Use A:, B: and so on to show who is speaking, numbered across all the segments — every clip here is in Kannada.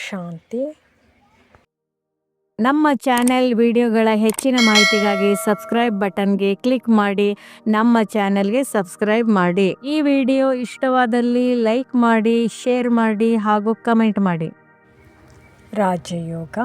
A: ಶಾಂತಿ.
B: ನಮ್ಮ ಚಾನೆಲ್ ವಿಡಿಯೋಗಳ ಹೆಚ್ಚಿನ ಮಾಹಿತಿಗಾಗಿ ಸಬ್ಸ್ಕ್ರೈಬ್ ಬಟನ್ಗೆ ಕ್ಲಿಕ್ ಮಾಡಿ ನಮ್ಮ ಚಾನೆಲ್ಗೆ ಸಬ್ಸ್ಕ್ರೈಬ್ ಮಾಡಿ. ಈ ವಿಡಿಯೋ ಇಷ್ಟವಾದಲ್ಲಿ ಲೈಕ್ ಮಾಡಿ, ಶೇರ್ ಮಾಡಿ ಹಾಗೂ ಕಮೆಂಟ್ ಮಾಡಿ.
A: ರಾಜಯೋಗ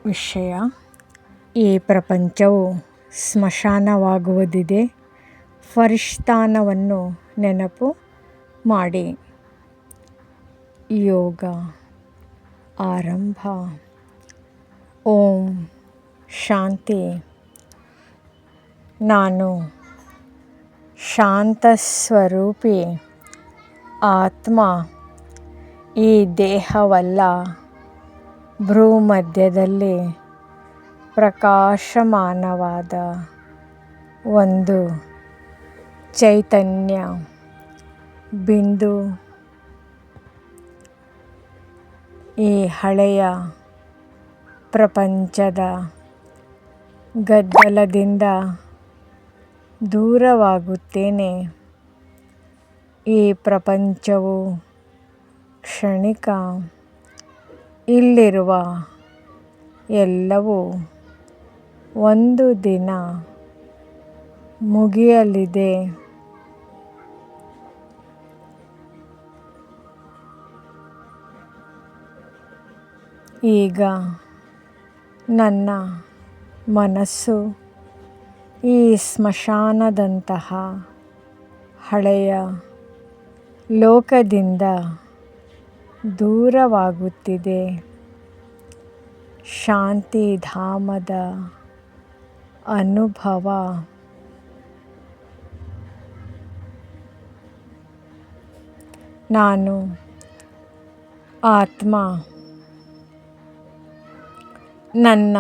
A: ವಿಷಯ: ಈ ಪ್ರಪಂಚವು ಸ್ಮಶಾನವಾಗುವುದಿದೆ. ಫರಿಷ್ಠಾನವನ್ನು ನೆನಪು ಮಾಡಿ. ಯೋಗ ಆರಂಭ. ಓಂ ಶಾಂತಿ. ನಾನು ಶಾಂತಸ್ವರೂಪಿ ಆತ್ಮ. ಈ ದೇಹವಲ್ಲ. ಭ್ರೂಮಧ್ಯದಲ್ಲಿ ಪ್ರಕಾಶಮಾನವಾದ ಒಂದು ಚೈತನ್ಯ ಬಿಂದು. ಈ ಹಳೆಯ ಪ್ರಪಂಚದ ಗದ್ದಲದಿಂದ ದೂರವಾಗುತ್ತೇನೆ. ಈ ಪ್ರಪಂಚವು ಕ್ಷಣಿಕ. ಇಲ್ಲಿರುವ ಎಲ್ಲವೂ ಒಂದು ದಿನ ಮುಗಿಯಲಿದೆ. ಈಗ ನನ್ನ ಮನಸ್ಸು ಈ ಸ್ಮಶಾನದಂತಹ ಹಳೆಯ ಲೋಕದಿಂದ ದೂರವಾಗುತ್ತಿದೆ. ಶಾಂತಿಧಾಮದ ಅನುಭವ. ನಾನು ಆತ್ಮ. ನನ್ನ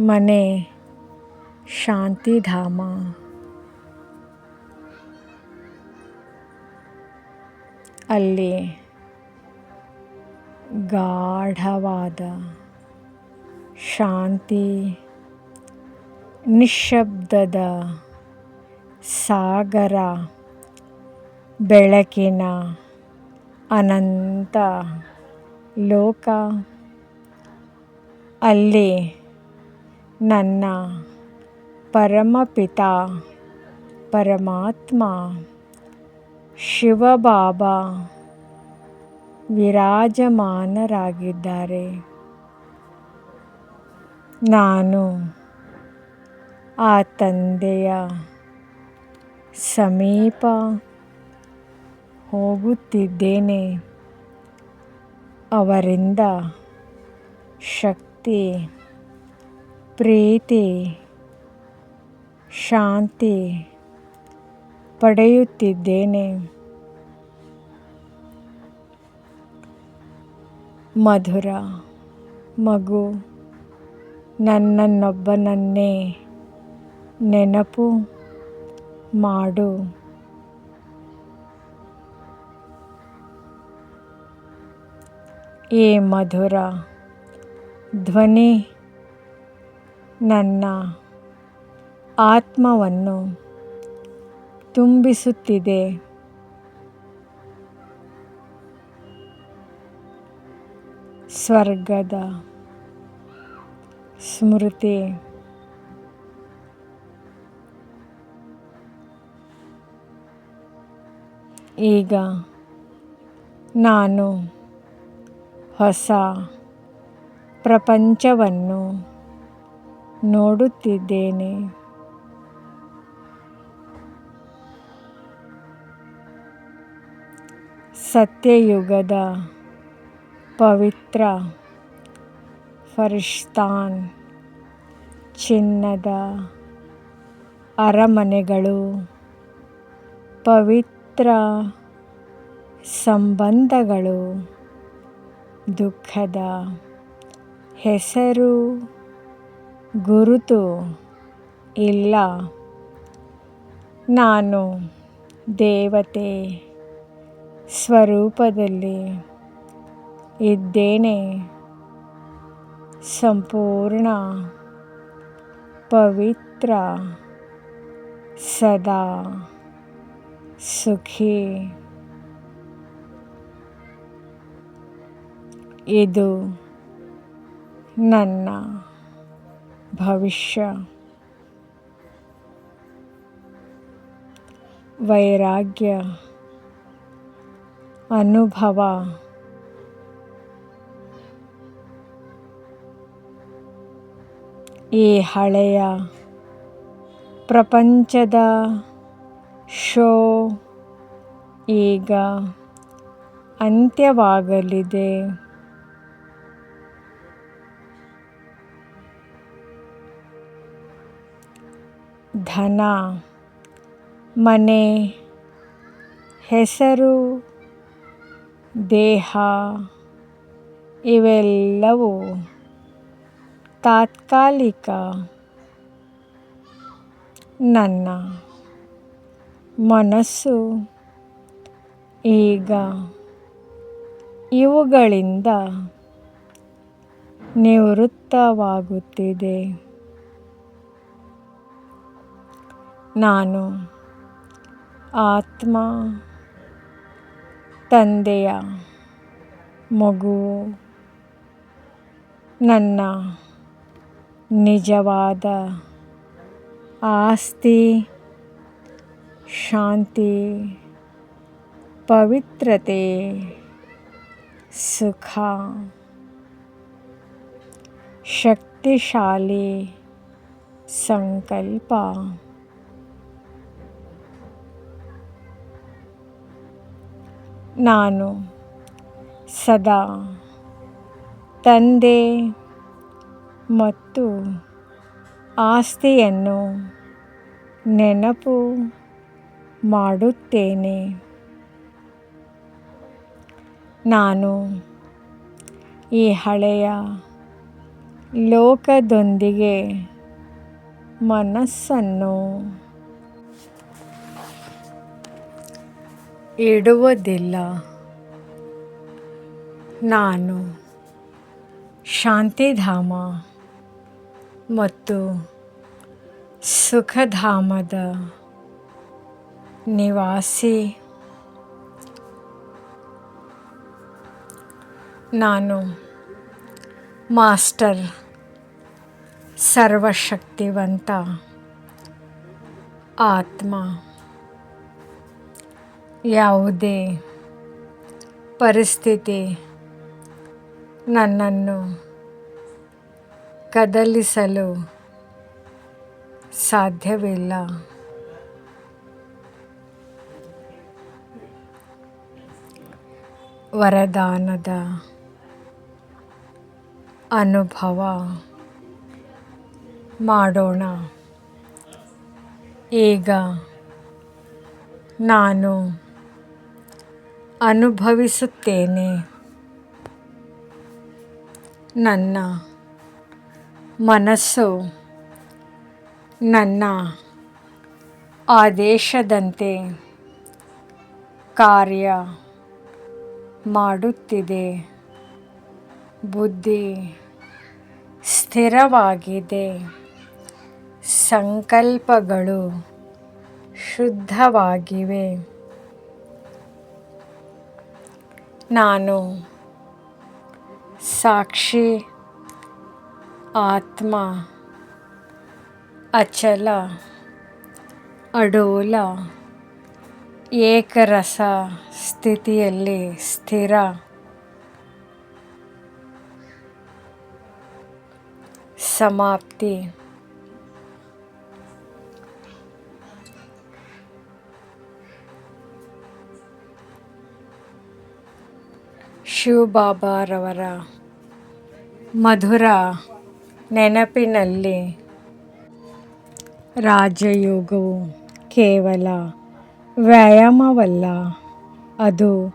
A: ಮನೆ ಶಾಂತಿಧಾಮ. ಅಲ್ಲಿ ಗಾಢವಾದ ಶಾಂತಿ, ನಿಶ್ಶಬ್ದದ ಸಾಗರ, ಬೆಳಕಿನ ಅನಂತ ಲೋಕ. ಅಲ್ಲಿ ನನ್ನ ಪರಮಪಿತ ಪರಮಾತ್ಮ ಶಿವಬಾಬಾ ವಿರಾಜಮಾನರಾಗಿದ್ದಾರೆ. ನಾನು ಆ ತಂದೆಯ ಸಮೀಪ ಹೋಗುತ್ತಿದ್ದೇನೆ. ಅವರಿಂದ ಶಕ್ತಿ, ಪ್ರೀತಿ, ಶಾಂತಿ ಪಡೆಯುತ್ತಿದ್ದೇನೆ. ಮಧುರ ಮಗು, ನನ್ನನ್ನೊಬ್ಬನನ್ನೇ ನೆನಪು ಮಾಡು. ಈ ಮಧುರ ಧ್ವನಿ ನನ್ನ ಆತ್ಮವನ್ನು ತುಂಬಿಸುತ್ತಿದೆ. ಸ್ವರ್ಗದ ಸ್ಮೃತಿ. ಈಗ ನಾನು ಹೊಸ ಪ್ರಪಂಚವನ್ನು ನೋಡುತ್ತಿದ್ದೇನೆ. ಸತ್ಯಯುಗದ ಪವಿತ್ರ ಫರಿಷ್ಠಾನ್, ಚಿನ್ನದ ಅರಮನೆಗಳು, ಪವಿತ್ರ ಸಂಬಂಧಗಳು, ದುಃಖದ ಹೆಸರು ಗುರುತು ಇಲ್ಲ. ನಾನು ದೇವತೆ ಸ್ವರೂಪದಲ್ಲಿ ಇದ್ದೇನೆ. ಸಂಪೂರ್ಣ ಪವಿತ್ರ, ಸದಾ ಸುಖಿ. ಇದು ನನ್ನ ಭವಿಷ್ಯ. ವೈರಾಗ್ಯ ಅನುಭವ ಈ ಹಳೆಯ ಪ್ರಪಂಚದ ಶೋ ಈಗ ಅಂತ್ಯವಾಗಲಿದೆ. ಧನ, ಮನೆ, ಹೆಸರು, ದೇಹ ಇವೆಲ್ಲವೂ ತಾತ್ಕಾಲಿಕ. ನನ್ನ ಮನಸ್ಸು ಈಗ ಇವುಗಳಿಂದ ನಿವೃತ್ತವಾಗುತ್ತಿದೆ. ನಾನು ಆತ್ಮ, ತಂದೆಯ ಮಗುವು. ನನ್ನ ನಿಜವಾದ ಆಸ್ತಿ ಶಾಂತಿ, ಪವಿತ್ರತೆ, ಸುಖ, ಶಕ್ತಿಶಾಲಿ ಸಂಕಲ್ಪ. ನಾನು ಸದಾ ತಂದೆ ಮತ್ತು ಆಸ್ತಿಯನ್ನು ನೆನಪು ಮಾಡುತ್ತೇನೆ. ನಾನು ಈ ಹಳೆಯ ಲೋಕದೊಂದಿಗೆ ಮನಸ್ಸನ್ನು ಇಡುವುದಿಲ್ಲ. ನಾನು ಶಾಂತಿಧಾಮ ಮತ್ತು ಸುಖಧಾಮದ ನಿವಾಸಿ. ನಾನು ಮಾಸ್ಟರ್, ಸರ್ವಶಕ್ತಿವಂತ ಆತ್ಮ. ಯಾವುದೇ ಪರಿಸ್ಥಿತಿ ನನ್ನನ್ನು ಕದಲಿಸಲು ಸಾಧ್ಯವಿಲ್ಲ. ವರದಾನದ ಅನುಭವ ಮಾಡೋಣ. ಈಗ ನಾನು ಅನುಭವಿಸುತ್ತೇನೆ. ನನ್ನ ಮನಸ್ಸು ನನ್ನ ಆದೇಶದಂತೆ ಕಾರ್ಯ ಮಾಡುತ್ತಿದೆ. ಬುದ್ಧಿ ಸ್ಥಿರವಾಗಿದೆ. ಸಂಕಲ್ಪಗಳು ಶುದ್ಧವಾಗಿವೆ. ನಾನು ಸಾಕ್ಷಿ ಆತ್ಮ, ಅಚಲ, ಅಡೋಲ, ಏಕರಸ ಸ್ಥಿತಿಯಲ್ಲಿ ಸ್ಥಿರ. ಸಮಾಪ್ತಿ. ಶಿವಬಾಬಾರವರ ಮಧುರ ನೆನಪಿನಲ್ಲಿ ರಾಜಯೋಗವು ಕೇವಲ ವ್ಯಾಯಾಮವಲ್ಲ, ಅದು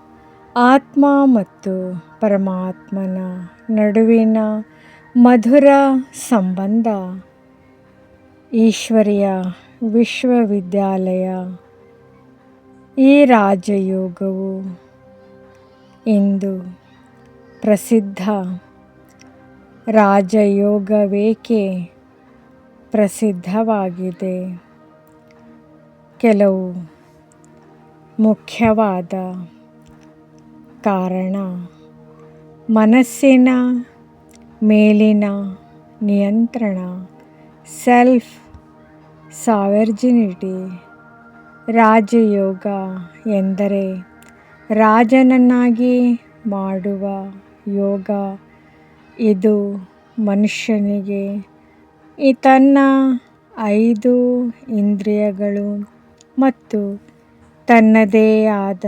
A: ಆತ್ಮ ಮತ್ತು ಪರಮಾತ್ಮನ ನಡುವಿನ ಮಧುರ ಸಂಬಂಧ. ಈಶ್ವರೀಯ ವಿಶ್ವವಿದ್ಯಾಲಯ. ಈ ರಾಜಯೋಗವು ಇಂದು ಪ್ರಸಿದ್ಧ ರಾಜಯೋಗವೇಕೆ ಪ್ರಸಿದ್ಧವಾಗಿದೆ? ಕೆಲವು ಮುಖ್ಯವಾದ ಕಾರಣ. ಮನಸ್ಸಿನ ಮೇಲಿನ ನಿಯಂತ್ರಣ, ಸೆಲ್ಫ್ ಸಾವರ್ಜಿನಿಟಿ. ರಾಜಯೋಗ ಎಂದರೆ ರಾಜನನ್ನಾಗಿ ಮಾಡುವ ಯೋಗ. ಇದು ಮನುಷ್ಯನಿಗೆ ತನ್ನ 5 ಇಂದ್ರಿಯಗಳು ಮತ್ತು ತನ್ನದೇ ಆದ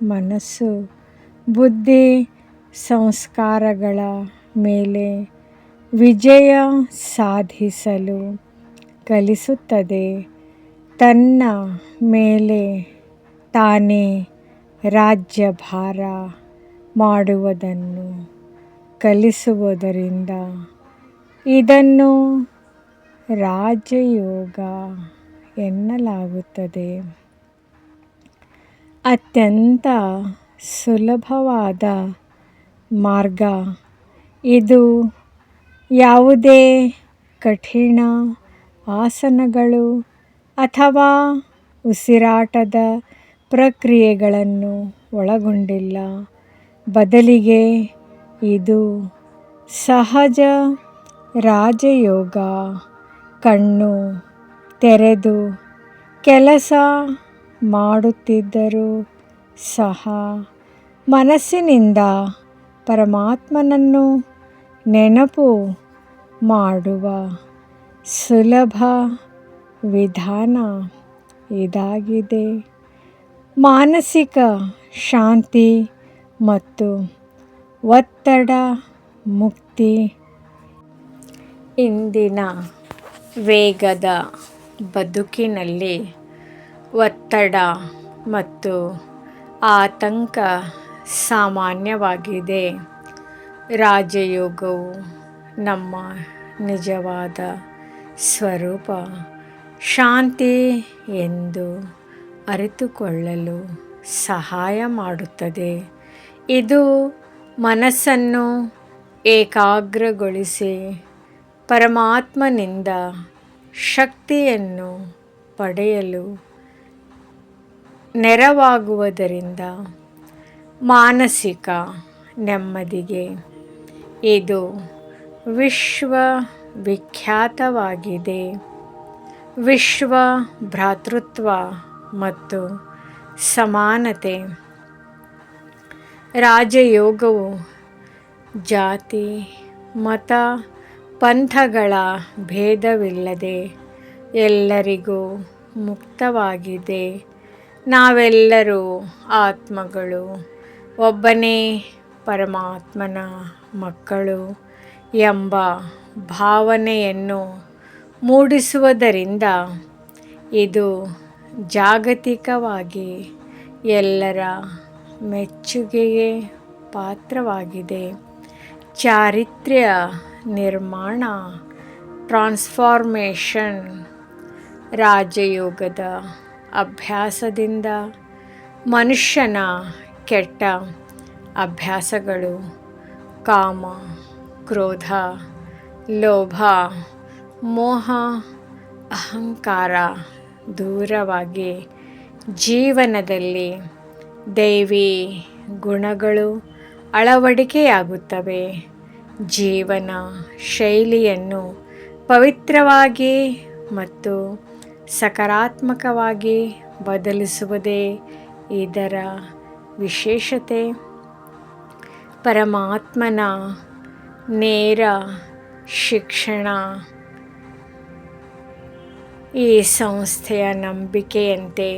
A: ಮನಸ್ಸು, ಬುದ್ಧಿ, ಸಂಸ್ಕಾರಗಳ ಮೇಲೆ ವಿಜಯ ಸಾಧಿಸಲು ಕಲಿಸುತ್ತದೆ. ತನ್ನ ಮೇಲೆ ತಾನೇ ರಾಜ್ಯಭಾರ ಮಾಡುವುದನ್ನು ಕಲಿಸುವುದರಿಂದ ಇದನ್ನು ರಾಜಯೋಗ ಎನ್ನಲಾಗುತ್ತದೆ. ಅತ್ಯಂತ ಸುಲಭವಾದ ಮಾರ್ಗ ಇದು. ಯಾವುದೇ ಕಠಿಣ ಆಸನಗಳು ಅಥವಾ ಉಸಿರಾಟದ ಪ್ರಕ್ರಿಯೆಗಳನ್ನು ಒಳಗೊಂಡಿಲ್ಲ. ಬದಲಿಗೆ ಇದು ಸಹಜ ರಾಜಯೋಗ. ಕಣ್ಣು ತೆರೆದು ಕೆಲಸ ಮಾಡುತ್ತಿದ್ದರೂ ಸಹ ಮನಸ್ಸಿನಿಂದ ಪರಮಾತ್ಮನನ್ನು ನೆನಪು ಮಾಡುವ ಸುಲಭ ವಿಧಾನ ಇದಾಗಿದೆ. ಮಾನಸಿಕ ಶಾಂತಿ ಮತ್ತು ಒತ್ತಡ ಮುಕ್ತಿ. ಇಂದಿನ ವೇಗದ ಬದುಕಿನಲ್ಲಿ ಒತ್ತಡ ಮತ್ತು ಆತಂಕ ಸಾಮಾನ್ಯವಾಗಿದೆ. ರಾಜಯೋಗವು ನಮ್ಮ ನಿಜವಾದ ಸ್ವರೂಪ ಶಾಂತಿ ಎಂದು ಅರಿತುಕೊಳ್ಳಲು ಸಹಾಯ ಮಾಡುತ್ತದೆ. ಇದು ಮನಸ್ಸನ್ನು ಏಕಾಗ್ರಗೊಳಿಸಿ ಪರಮಾತ್ಮನಿಂದ ಶಕ್ತಿಯನ್ನು ಪಡೆಯಲು ನೆರವಾಗುವುದರಿಂದ ಮಾನಸಿಕ ನೆಮ್ಮದಿಗೆ ಇದು ವಿಶ್ವವಿಖ್ಯಾತವಾಗಿದೆ. ವಿಶ್ವ ಭ್ರಾತೃತ್ವ ಮತ್ತು ಸಮಾನತೆ. ರಾಜಯೋಗವು ಜಾತಿ, ಮತ, ಪಂಥಗಳ ಭೇದವಿಲ್ಲದೆ ಎಲ್ಲರಿಗೂ ಮುಕ್ತವಾಗಿದೆ. ನಾವೆಲ್ಲರೂ ಆತ್ಮಗಳು, ಒಬ್ಬನೇ ಪರಮಾತ್ಮನ ಮಕ್ಕಳು ಎಂಬ ಭಾವನೆಯನ್ನು ಮೂಡಿಸುವುದರಿಂದ ಇದು ಜಾಗತಿಕವಾಗಿ ಎಲ್ಲರ ಮೆಚ್ಚುಗೆಗೆ ಪಾತ್ರವಾಗಿದೆ. ಚಾರಿತ್ರ್ಯ ನಿರ್ಮಾಣ, ಟ್ರಾನ್ಸ್ಫಾರ್ಮೇಷನ್. ರಾಜಯೋಗದ ಅಭ್ಯಾಸದಿಂದ ಮನುಷ್ಯನ ಕೆಟ್ಟ ಅಭ್ಯಾಸಗಳು, ಕಾಮ, ಕ್ರೋಧ, ಲೋಭ, ಮೋಹ, ಅಹಂಕಾರ ದೂರವಾಗಿ ಜೀವನದಲ್ಲಿ ದೈವಿ ಗುಣಗಳು ಅಳವಡಿಕೆಯಾಗುತ್ತವೆ. ಜೀವನ ಶೈಲಿಯನ್ನು ಪವಿತ್ರವಾಗಿ ಮತ್ತು ಸಕಾರಾತ್ಮಕವಾಗಿ ಬದಲಿಸುವುದೇ ಇದರ ವಿಶೇಷತೆ. ಪರಮಾತ್ಮನ ನೇರ ಶಿಕ್ಷಣ. ಈ ಸಂಸ್ಥೆಯ ನಂಬಿಕೆಯಂತೆ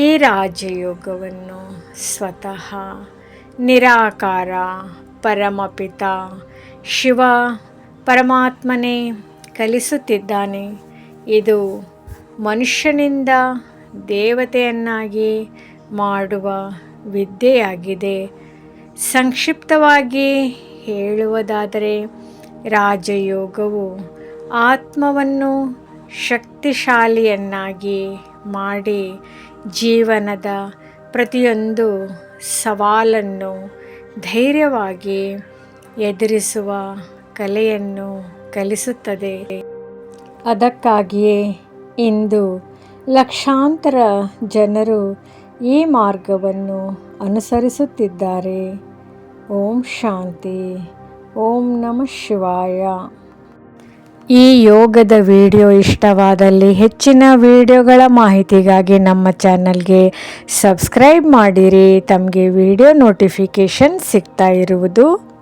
A: ಈ ರಾಜಯೋಗವನ್ನು ಸ್ವತಃ ನಿರಾಕಾರ ಪರಮಪಿತ ಶಿವ ಪರಮಾತ್ಮನೇ ಕಲಿಸುತ್ತಿದ್ದಾನೆ. ಇದು ಮನುಷ್ಯನಿಂದ ದೇವತೆಯನ್ನಾಗಿ ಮಾಡುವ ವಿದ್ಯೆಯಾಗಿದೆ. ಸಂಕ್ಷಿಪ್ತವಾಗಿ ಹೇಳುವುದಾದರೆ, ರಾಜಯೋಗವು ಆತ್ಮವನ್ನು ಶಕ್ತಿಶಾಲಿಯನ್ನಾಗಿ ಮಾಡಿ ಜೀವನದ ಪ್ರತಿಯೊಂದು ಸವಾಲನ್ನು ಧೈರ್ಯವಾಗಿ ಎದುರಿಸುವ ಕಲೆಯನ್ನು ಕಲಿಸುತ್ತದೆ. ಅದಕ್ಕಾಗಿಯೇ ಇಂದು ಲಕ್ಷಾಂತರ ಜನರು ಈ ಮಾರ್ಗವನ್ನು ಅನುಸರಿಸುತ್ತಿದ್ದಾರೆ. ಓಂ ಶಾಂತಿ. ಓಂ ನಮಃ ಶಿವಾಯ. ಈ ಯೋಗದ ವಿಡಿಯೋ ಇಷ್ಟವಾದಲ್ಲಿ ಹೆಚ್ಚಿನ ವಿಡಿಯೋಗಳ ಮಾಹಿತಿಗಾಗಿ ನಮ್ಮ ಚಾನಲ್ಗೆ ಸಬ್ಸ್ಕ್ರೈಬ್ ಮಾಡಿರಿ. ತಮಗೆ ವಿಡಿಯೋ ನೋಟಿಫಿಕೇಷನ್ ಸಿಗ್ತಾ ಇರುವುದು